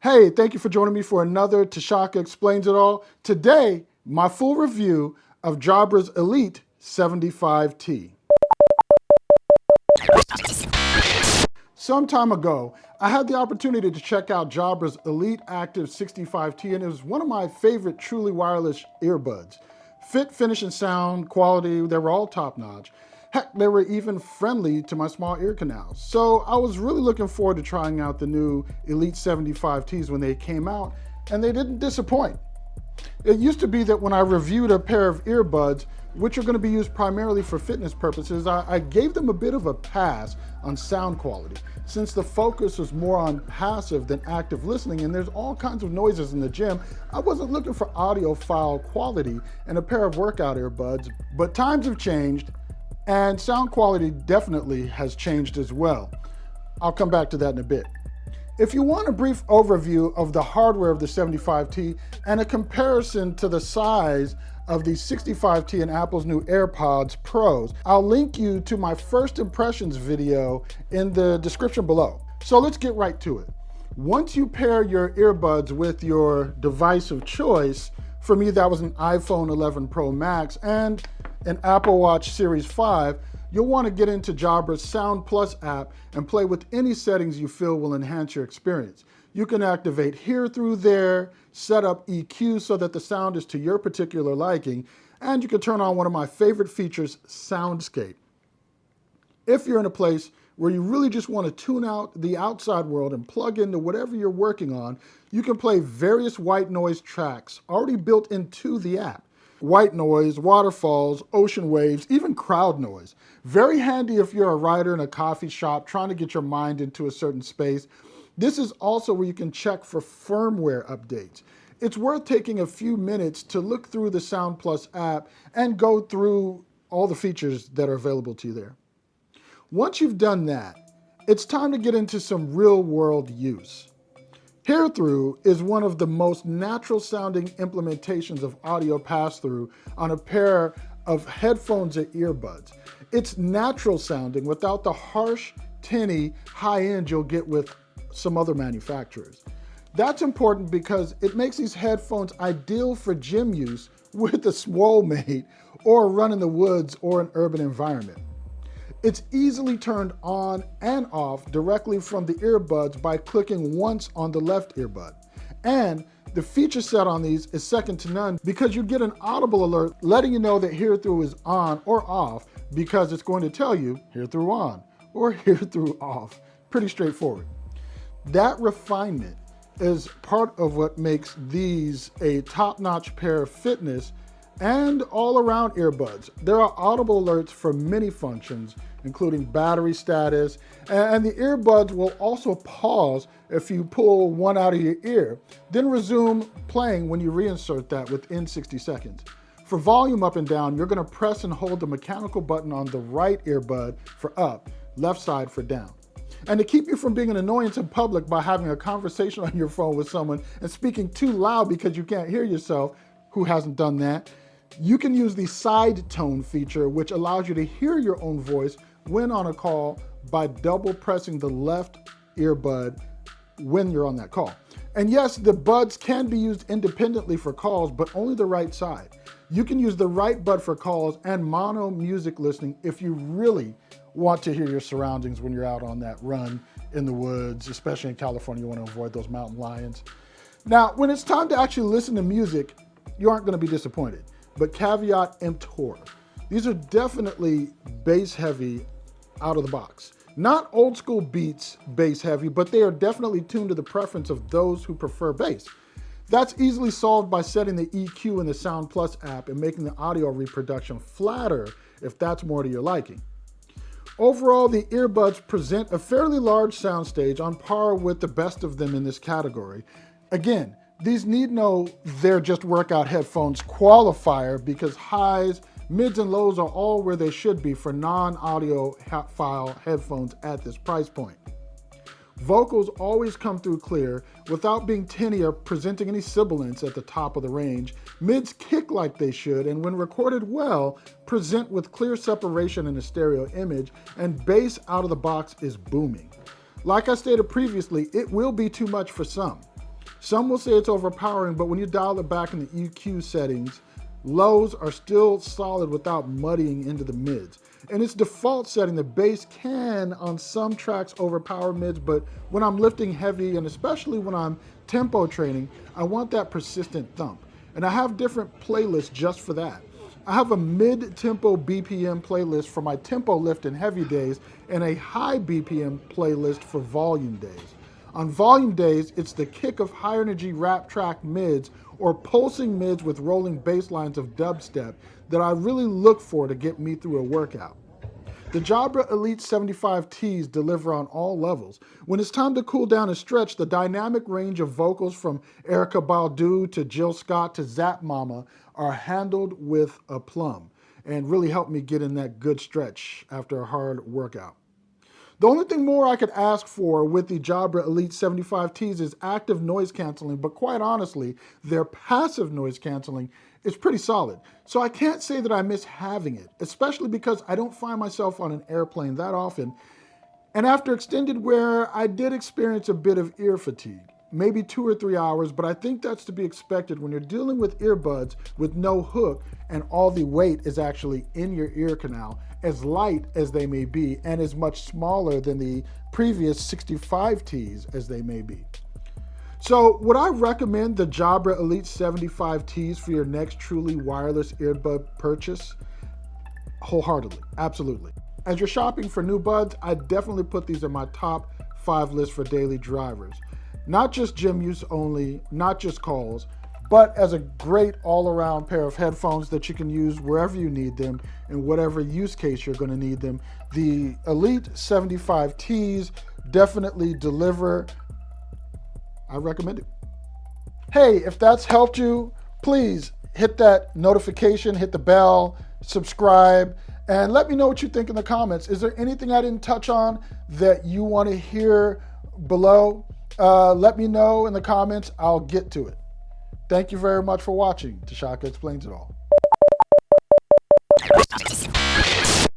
Hey, thank you for joining me for another Tshaka Explains It All. Today, my full review of Jabra's Elite 75T. Some time ago, I had the opportunity to check out Jabra's Elite Active 65T, and it was one of my favorite truly wireless earbuds. Fit, finish, and sound, quality, they were all top-notch. Heck, they were even friendly to my small ear canals. So I was really looking forward to trying out the new Elite 75Ts when they came out, and they didn't disappoint. It used to be that when I reviewed a pair of earbuds, which are going to be used primarily for fitness purposes, I gave them a bit of a pass on sound quality, since the focus was more on passive than active listening, and there's all kinds of noises in the gym. I wasn't looking for audiophile quality in a pair of workout earbuds, but times have changed, and sound quality definitely has changed as well. I'll come back to that in a bit. If you want a brief overview of the hardware of the 75T and a comparison to the size of the 65T and Apple's new AirPods Pros, I'll link you to my first impressions video in the description below. So let's get right to it. Once you pair your earbuds with your device of choice, for me that was an iPhone 11 Pro Max and an Apple Watch Series 5, you'll want to get into Jabra's Sound Plus app and play with any settings you feel will enhance your experience. You can activate HearThrough there, set up EQ so that the sound is to your particular liking, and you can turn on one of my favorite features, Soundscape. If you're in a place where you really just want to tune out the outside world and plug into whatever you're working on, you can play various white noise tracks already built into the app. White noise, waterfalls, ocean waves, even crowd noise. Very handy if you're a writer in a coffee shop trying to get your mind into a certain space. This is also where you can check for firmware updates. It's worth taking a few minutes to look through the Sound Plus app and go through all the features that are available to you there. Once you've done that, it's time to get into some real-world use. HearThrough is one of the most natural sounding implementations of audio pass-through on a pair of headphones or earbuds. It's natural sounding without the harsh, tinny, high end you'll get with some other manufacturers. That's important because it makes these headphones ideal for gym use with a swole mate or a run in the woods or an urban environment. It's easily turned on and off directly from the earbuds by clicking once on the left earbud. And the feature set on these is second to none because you get an audible alert letting you know that HearThrough is on or off because it's going to tell you HearThrough on or HearThrough off. Pretty straightforward. That refinement is part of what makes these a top-notch pair of fitness and all-around earbuds. There are audible alerts for many functions, including battery status, and the earbuds will also pause if you pull one out of your ear, then resume playing when you reinsert that within 60 seconds. For volume up and down, you're going to press and hold the mechanical button on the right earbud for up, left side for down. And to keep you from being an annoyance in public by having a conversation on your phone with someone and speaking too loud because you can't hear yourself, who hasn't done that? You can use the side tone feature, which allows you to hear your own voice when on a call by double pressing the left earbud when you're on that call. And yes, the buds can be used independently for calls, but only the right side. You can use the right bud for calls and mono music listening if you really want to hear your surroundings when you're out on that run in the woods, especially in California. You want to avoid those mountain lions. Now, when it's time to actually listen to music, you aren't going to be disappointed. But caveat emptor. These are definitely bass heavy out of the box. Not old school beats bass heavy, but they are definitely tuned to the preference of those who prefer bass. That's easily solved by setting the EQ in the Sound Plus app and making the audio reproduction flatter if that's more to your liking. Overall, the earbuds present a fairly large soundstage on par with the best of them in this category. Again, these need no "they're just workout headphones" qualifier because highs, mids, and lows are all where they should be for non-audiophile headphones at this price point. Vocals always come through clear without being tinny or presenting any sibilance at the top of the range. Mids kick like they should, and when recorded well, present with clear separation in a stereo image, and bass out of the box is booming. Like I stated previously, it will be too much for some. Some will say it's overpowering, but when you dial it back in the EQ settings, lows are still solid without muddying into the mids. In its default setting, the bass can, on some tracks, overpower mids, but when I'm lifting heavy, and especially when I'm tempo training, I want that persistent thump. And I have different playlists just for that. I have a mid-tempo BPM playlist for my tempo lift and heavy days, and a high BPM playlist for volume days. On volume days, it's the kick of high energy rap track mids or pulsing mids with rolling bass lines of dubstep that I really look for to get me through a workout. The Jabra Elite 75Ts deliver on all levels. When it's time to cool down and stretch, the dynamic range of vocals from Erykah Badu to Jill Scott to Zap Mama are handled with aplomb and really help me get in that good stretch after a hard workout. The only thing more I could ask for with the Jabra Elite 75Ts is active noise canceling, but quite honestly, their passive noise canceling is pretty solid. So I can't say that I miss having it, especially because I don't find myself on an airplane that often. And after extended wear, I did experience a bit of ear fatigue, maybe 2 or 3 hours, but I think that's to be expected when you're dealing with earbuds with no hook and all the weight is actually in your ear canal, as light as they may be, and as much smaller than the previous 65Ts as they may be. So would I recommend the Jabra Elite 75Ts for your next truly wireless earbud purchase? Wholeheartedly, absolutely. As you're shopping for new buds, I definitely put these in my top 5 list for daily drivers. Not just gym use only, not just calls, but as a great all-around pair of headphones that you can use wherever you need them and whatever use case you're going to need them. The Elite 75Ts definitely deliver. I recommend it. Hey, if that's helped you, please hit that notification, hit the bell, subscribe, and let me know what you think in the comments. Is there anything I didn't touch on that you want to hear below? Let me know in the comments. I'll get to it. Thank you very much for watching. Tshaka Explains It All.